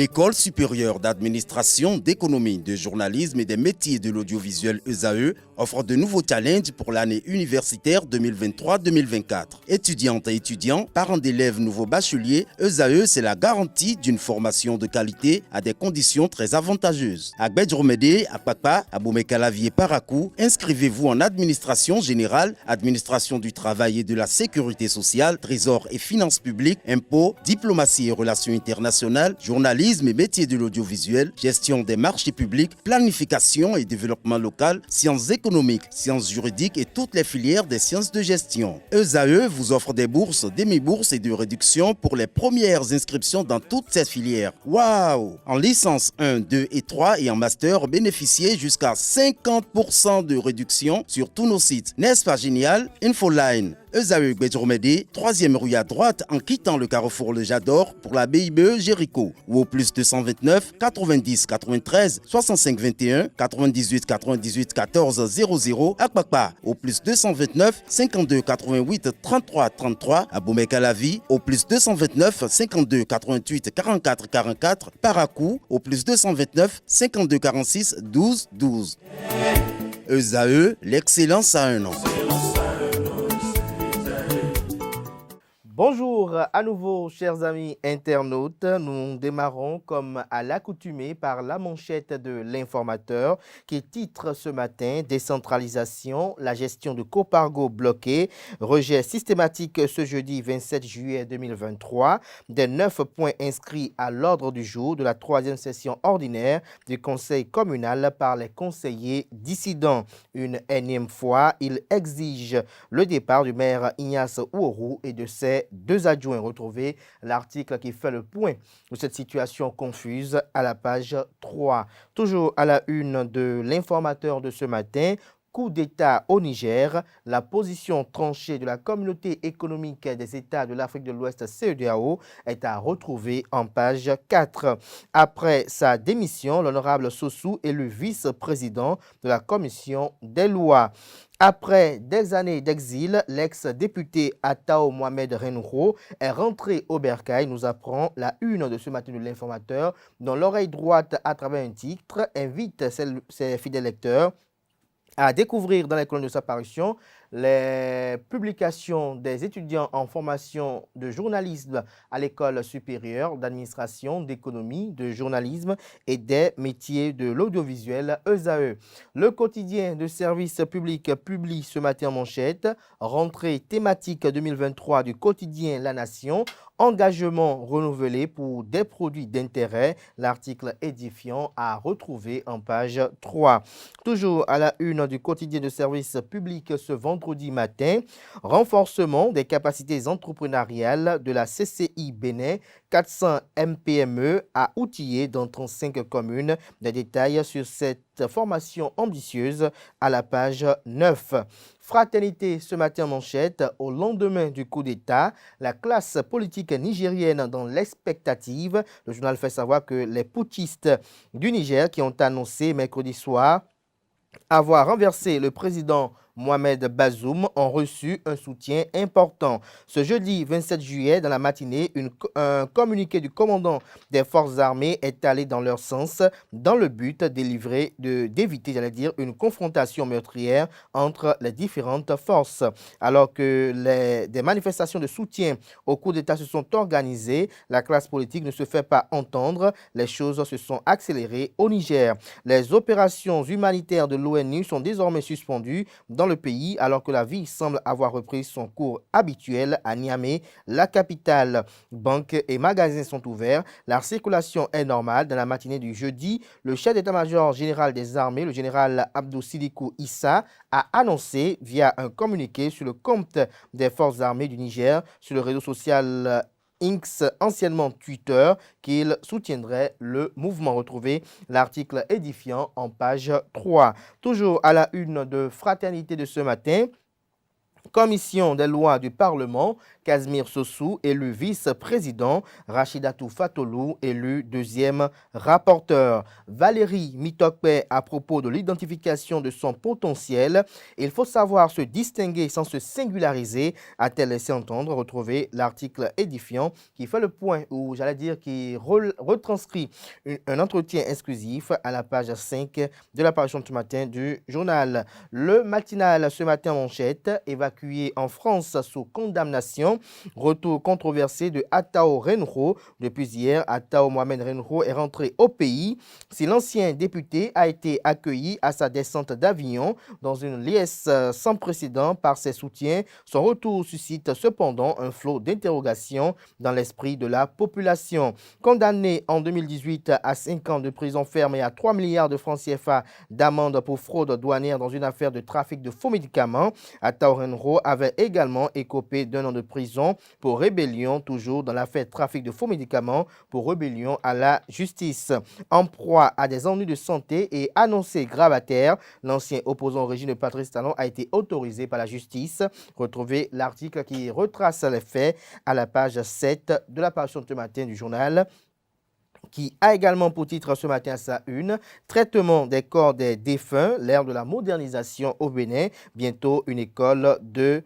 L'École supérieure d'administration, d'économie, de journalisme et des métiers de l'audiovisuel ESAE offre de nouveaux challenges pour l'année universitaire 2023-2024. Étudiantes et étudiants, parents d'élèves nouveaux bacheliers, ESAE, c'est la garantie d'une formation de qualité à des conditions très avantageuses. À Gbedjromede, à Papa, à Boumekalavi et Parakou, inscrivez-vous en administration générale, administration du travail et de la sécurité sociale, trésor et finances publiques, impôts, diplomatie et relations internationales, journalisme et métiers de l'audiovisuel, gestion des marchés publics, planification et développement local, sciences économiques, sciences juridiques et toutes les filières des sciences de gestion. ESAE vous offre des bourses, demi-bourses et de réductions pour les premières inscriptions dans toutes ces filières. Waouh! En licence 1, 2 et 3 et en master, bénéficiez jusqu'à 50% de réduction sur tous nos sites. N'est-ce pas génial? Infoline. ESAE Gbedjromede, 3e rue à droite en quittant le carrefour Le Jador pour la BIBE Jéricho ou au plus 229 90 93 65 21 98 98 14 00 à Kpakpa au plus 229 52 88 33 33 à Boumekalavi au plus 229 52 88 44 44 Parakou au plus 229 52 46 12 12. ESAE, l'excellence à un nom. Bonjour à nouveau, chers amis internautes. Nous démarrons comme à l'accoutumée par la manchette de l'informateur qui titre ce matin « Décentralisation, la gestion de Copargo bloquée, rejet systématique ce jeudi 27 juillet 2023 des 9 points inscrits à l'ordre du jour de la 3e session ordinaire du conseil communal par les conseillers dissidents. Une énième fois, il exige le départ du maire Ignace Ouourou et de ses 2 adjoints. Retrouvez l'article qui fait le point de cette situation confuse à la page 3. Toujours à la une de l'informateur de ce matin, coup d'État au Niger, la position tranchée de la communauté économique des États de l'Afrique de l'Ouest CEDEAO est à retrouver en page 4. Après sa démission, l'honorable Sossou est le vice-président de la commission des lois. Après des années d'exil, l'ex-député Atao Mohamed Renouho est rentré au bercail, nous apprend la une de ce matin de l'informateur, dont l'oreille droite, à travers un titre, invite ses fidèles lecteurs à découvrir dans les colonnes de sa parution les publications des étudiants en formation de journalisme à l'école supérieure d'administration, d'économie, de journalisme et des métiers de l'audiovisuel ESAE. Le quotidien de service public publie ce matin en manchette « Rentrée thématique 2023 du quotidien La Nation ». Engagement renouvelé pour des produits d'intérêt, l'article édifiant à retrouver en page 3. Toujours à la une du quotidien de service public ce vendredi matin, renforcement des capacités entrepreneuriales de la CCI Bénin, 400 MPME à outiller dans 35 communes. Des détails sur cette formation ambitieuse à la page 9. Fraternité ce matin manchette, au lendemain du coup d'État, la classe politique nigérienne dans l'expectative. Le journal fait savoir que les putschistes du Niger qui ont annoncé mercredi soir avoir renversé le président Mohamed Bazoum ont reçu un soutien important. Ce jeudi 27 juillet, dans la matinée, un communiqué du commandant des forces armées est allé dans leur sens dans le but d'éviter, une confrontation meurtrière entre les différentes forces. Alors que des manifestations de soutien au coup d'État se sont organisées, la classe politique ne se fait pas entendre. Les choses se sont accélérées au Niger. Les opérations humanitaires de l'ONU sont désormais suspendues dans le pays, alors que la vie semble avoir repris son cours habituel à Niamey, la capitale. Banques et magasins sont ouverts. La circulation est normale. Dans la matinée du jeudi, le chef d'état-major général des armées, le général Abdou Sidikou Issa, a annoncé via un communiqué sur le compte des forces armées du Niger, sur le réseau social X, anciennement Twitter, qu'il soutiendrait le mouvement. Retrouvé l'article édifiant en page 3. Toujours à la une de Fraternité de ce matin, Commission des lois du Parlement, Casimir Sossou, élu vice-président, Rachidatou Fatolou, élu deuxième rapporteur. Valérie Mitokpe, à propos de l'identification de son potentiel, il faut savoir se distinguer sans se singulariser, a-t-elle laissé entendre. Retrouver l'article édifiant qui fait le point, ou j'allais dire qui retranscrit un entretien exclusif à la page 5 de la parution de ce matin du journal. Le matinal ce matin en manchette, évacué en France sous condamnation. Retour controversé de Attao Renro. Depuis hier, Attao Mohamed Renro est rentré au pays. Si l'ancien député a été accueilli à sa descente d'Avignon dans une liesse sans précédent par ses soutiens, son retour suscite cependant un flot d'interrogations dans l'esprit de la population. Condamné en 2018 à 5 ans de prison ferme et à 3 milliards de francs CFA d'amende pour fraude douanière dans une affaire de trafic de faux médicaments, Attao Renro avait également écopé d'1 an de prison pour rébellion, toujours dans l'affaire trafic de faux médicaments, pour rébellion à la justice. En proie à des ennuis de santé et annoncé gravataire, l'ancien opposant au régime de Patrice Talon a été autorisé par la justice. Retrouvez l'article qui retrace les faits à la page 7 de la parution de ce matin du journal, qui a également pour titre ce matin à sa une, traitement des corps des défunts, l'ère de la modernisation au Bénin, bientôt une école de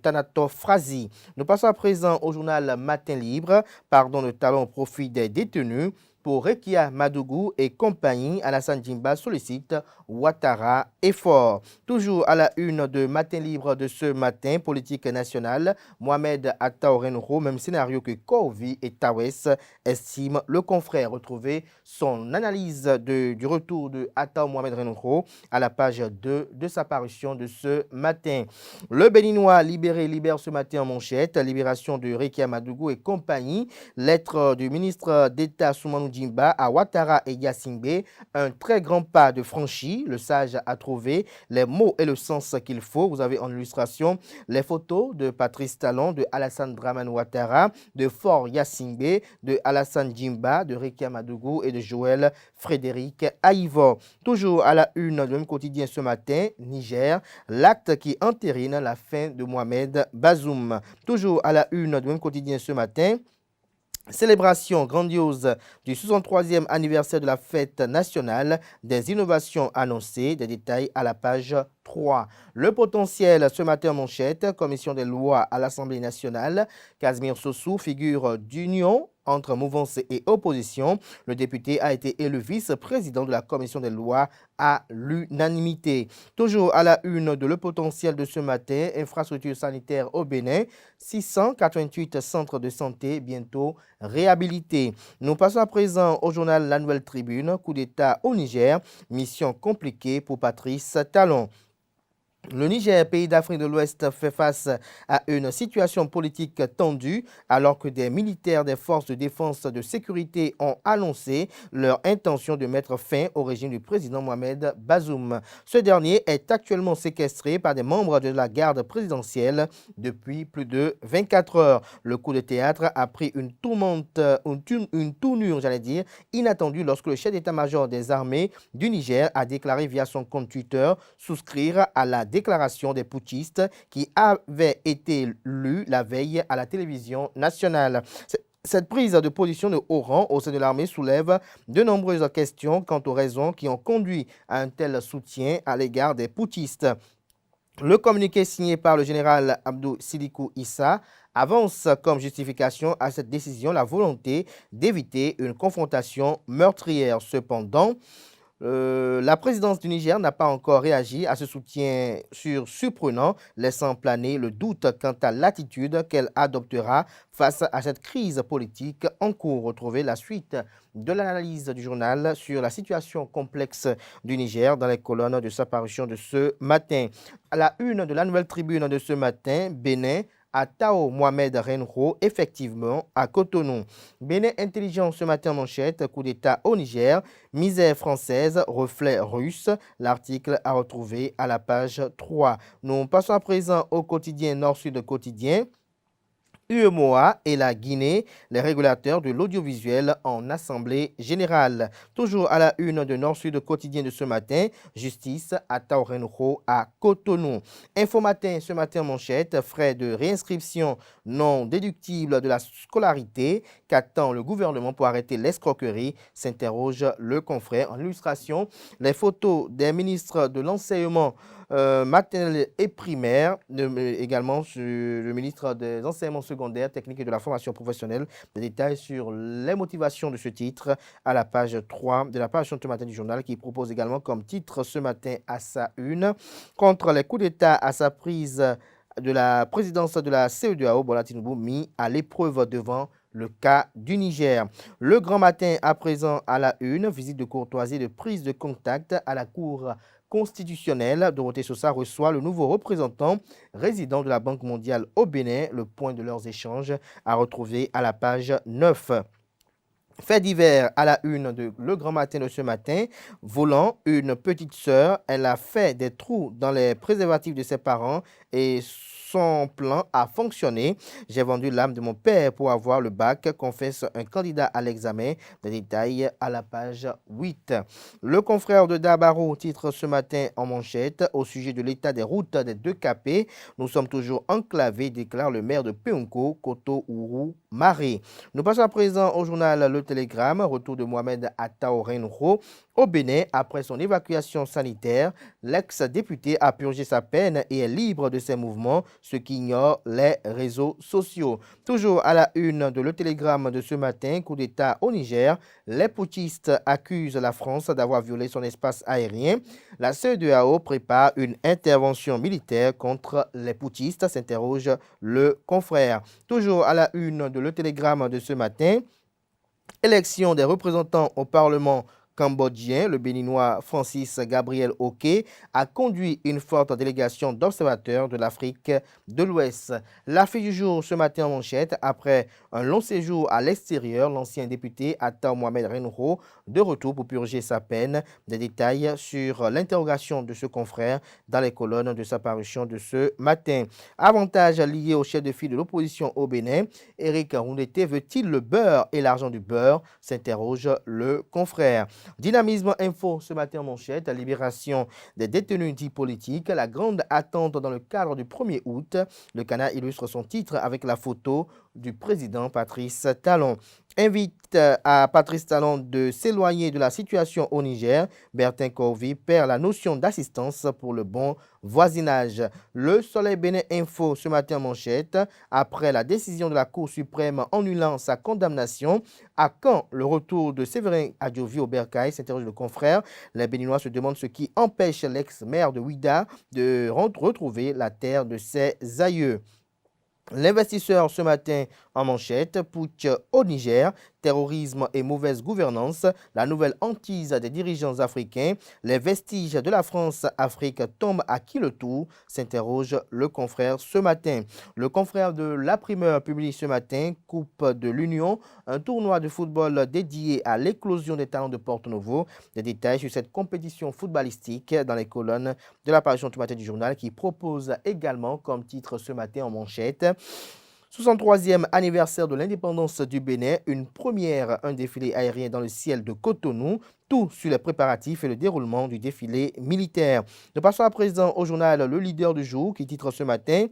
thanatophrasie. Nous passons à présent au journal Matin Libre, pardon de talon au profit des détenus. Pour Rekia Madougou et compagnie, Alassane Djimba sollicite Ouattara effort. Toujours à la une de Matin Libre de ce matin, politique nationale, Mohamed Attao Renro, même scénario que Corvi et Tawes, estime le confrère. Retrouver son analyse du retour de Attao Mohamed Renro à la page 2 de sa parution de ce matin. Le Béninois libère ce matin en manchette, libération de Rekia Madougou et compagnie, lettre du ministre d'État Soumanou Djimba à Ouattara et Yassingbe, un très grand pas de franchi. Le sage a trouvé les mots et le sens qu'il faut. Vous avez en illustration les photos de Patrice Talon, de Alassane Dramane Ouattara, de Fort Yassingbe, de Alassane Djimba, de Rekia Madougou et de Joël Frédéric Aïvo. Toujours à la une de même quotidien ce matin, Niger, l'acte qui entérine la fin de Mohamed Bazoum. Toujours à la une de même quotidien ce matin, célébration grandiose du 63e anniversaire de la fête nationale, des innovations annoncées, des détails à la page 3. Le potentiel ce matin en manchette, commission des lois à l'Assemblée nationale, Casimir Sossou, figure d'union entre mouvance et opposition. Le député a été élu vice-président de la commission des lois à l'unanimité. Toujours à la une de Le Potentiel de ce matin, infrastructure sanitaire au Bénin, 688 centres de santé bientôt réhabilités. Nous passons à présent au journal La Nouvelle Tribune, coup d'État au Niger, mission compliquée pour Patrice Talon. Le Niger, pays d'Afrique de l'Ouest, fait face à une situation politique tendue alors que des militaires des forces de défense de sécurité ont annoncé leur intention de mettre fin au régime du président Mohamed Bazoum. Ce dernier est actuellement séquestré par des membres de la garde présidentielle depuis plus de 24 heures. Le coup de théâtre a pris une tournure, inattendue lorsque le chef d'état-major des armées du Niger a déclaré via son compte Twitter souscrire à la déclaration des putschistes qui avait été lue la veille à la télévision nationale. Cette prise de position de haut rang au sein de l'armée soulève de nombreuses questions quant aux raisons qui ont conduit à un tel soutien à l'égard des putschistes. Le communiqué signé par le général Abdou Sidikou Issa avance comme justification à cette décision la volonté d'éviter une confrontation meurtrière. Cependant, la présidence du Niger n'a pas encore réagi à ce soutien surprenant, laissant planer le doute quant à l'attitude qu'elle adoptera face à cette crise politique en cours. Retrouvez la suite de l'analyse du journal sur la situation complexe du Niger dans les colonnes de sa parution de ce matin. À la une de La Nouvelle Tribune de ce matin, Bénin, Attao Mohamed Renro, effectivement, à Cotonou. Bénin intelligent ce matin manchette, coup d'État au Niger, misère française, reflet russe. L'article à retrouver à la page 3. Nous passons à présent au quotidien Nord-Sud quotidien. UEMOA et la Guinée, les régulateurs de l'audiovisuel en assemblée générale. Toujours à la une de Nord-Sud quotidien de ce matin, justice à Taorenho à Cotonou. Info matin, ce matin manchette, frais de réinscription non déductibles de la scolarité. Qu'attend le gouvernement pour arrêter l'escroquerie, s'interroge le confrère. En illustration, les photos des ministres de l'enseignement maternelle et primaire, également le ministre des enseignements secondaires, techniques et de la formation professionnelle. Des détails sur les motivations de ce titre à la page 3 de la page ce matin du journal, qui propose également comme titre ce matin à sa une, contre les coups d'État à sa prise de la présidence de la CEDEAO, Bola Tinubu mis à l'épreuve devant le cas du Niger. Le grand matin à présent à la une, visite de courtoisie de prise de contact à la Cour constitutionnelle. Dorothée Sosa reçoit le nouveau représentant résident de la Banque mondiale au Bénin. Le point de leurs échanges à retrouver à la page 9. Fait divers à la une de Le Grand Matin de ce matin. Volant une petite sœur, elle a fait des trous dans les préservatifs de ses parents et son plan a fonctionné. J'ai vendu l'âme de mon père pour avoir le bac, confesse un candidat à l'examen. Des détails à la page 8. Le confrère de Dabaro titre ce matin en manchette au sujet de l'état des routes des 2 Capés. Nous sommes toujours enclavés, déclare le maire de Peunko, Koto Ourou Maré. Nous passons à présent au journal Le Télégramme. Retour de Mohamed à Taorenho au Bénin après son évacuation sanitaire. L'ex-député a purgé sa peine et est libre de ses mouvements, ce qu'ignore les réseaux sociaux. Toujours à la une de Le Télégramme de ce matin, coup d'État au Niger. Les putschistes accusent la France d'avoir violé son espace aérien. La CEDEAO prépare une intervention militaire contre les putschistes, s'interroge le confrère. Toujours à la une de Le Télégramme de ce matin, élection des représentants au Parlement cambodgien. Le béninois Francis Gabriel Oké a conduit une forte délégation d'observateurs de l'Afrique de l'Ouest. L'affiche du jour ce matin en manchette, après un long séjour à l'extérieur, l'ancien député Atta Mohamed Renho de retour pour purger sa peine. Des détails sur l'interrogation de ce confrère dans les colonnes de sa parution de ce matin. Avantage lié au chef de file de l'opposition au Bénin, Éric Roundété veut-il le beurre et l'argent du beurre, s'interroge le confrère. Dynamisme info ce matin en manchette, la libération des détenus dits politiques, la grande attente dans le cadre du 1er août. Le Canard illustre son titre avec la photo du président Patrice Talon. Invite à Patrice Talon de s'éloigner de la situation au Niger. Bertin Corvi perd la notion d'assistance pour le bon voisinage. Le Soleil Bénin Info ce matin en manchette. Après la décision de la Cour suprême annulant sa condamnation, à quand le retour de Séverin Adjovi au Bercail, s'interroge le confrère. Les Béninois se demandent ce qui empêche l'ex-maire de Ouida de retrouver la terre de ses aïeux. L'investisseur ce matin en manchette, putsch au Niger, terrorisme et mauvaise gouvernance, la nouvelle hantise des dirigeants africains, les vestiges de la France-Afrique tombent à qui le tour, s'interroge le confrère ce matin. Le confrère de La Primeur publie ce matin, Coupe de l'Union, un tournoi de football dédié à l'éclosion des talents de Porto-Novo. Des détails sur cette compétition footballistique dans les colonnes de la parution ce matin du journal, qui propose également comme titre ce matin en manchette 63e anniversaire de l'indépendance du Bénin, une première, un défilé aérien dans le ciel de Cotonou, tout sur les préparatifs et le déroulement du défilé militaire. Nous passons à présent au journal Le Leader du jour qui titre ce matin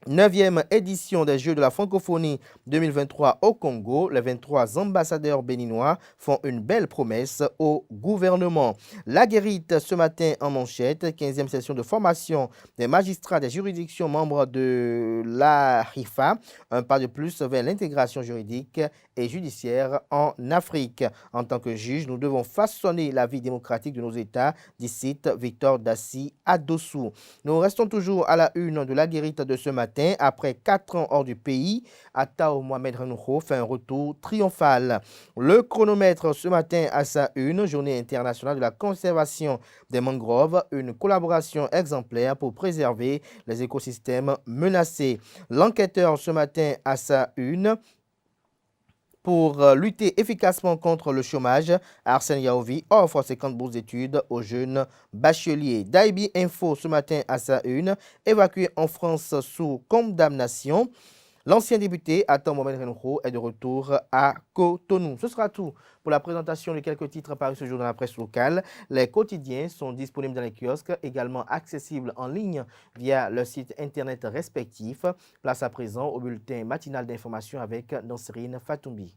9e édition des Jeux de la francophonie 2023 au Congo. Les 23 ambassadeurs béninois font une belle promesse au gouvernement. La Guérite ce matin en manchette, 15e session de formation des magistrats des juridictions membres de l'ARIFA. Un pas de plus vers l'intégration juridique et judiciaire en Afrique. En tant que juge, nous devons façonner la vie démocratique de nos États, dit Victor Dassi Adossou. Nous restons toujours à la une de La Guérite de ce matin. Après 4 ans hors du pays, Attao Mohamed Renouho fait un retour triomphal. Le chronomètre ce matin à sa une, journée internationale de la conservation des mangroves, une collaboration exemplaire pour préserver les écosystèmes menacés. L'enquêteur ce matin à sa une, pour lutter efficacement contre le chômage, Arsène Yaovi offre 50 bourses d'études aux jeunes bacheliers. Daibi Info ce matin à sa une, évacué en France sous condamnation. L'ancien député Atan Mohamed Renouho est de retour à Cotonou. Ce sera tout pour la présentation de quelques titres parus ce jour dans la presse locale. Les quotidiens sont disponibles dans les kiosques, également accessibles en ligne via leur site internet respectif. Place à présent au bulletin matinal d'information avec Nansérine Fatoumbi.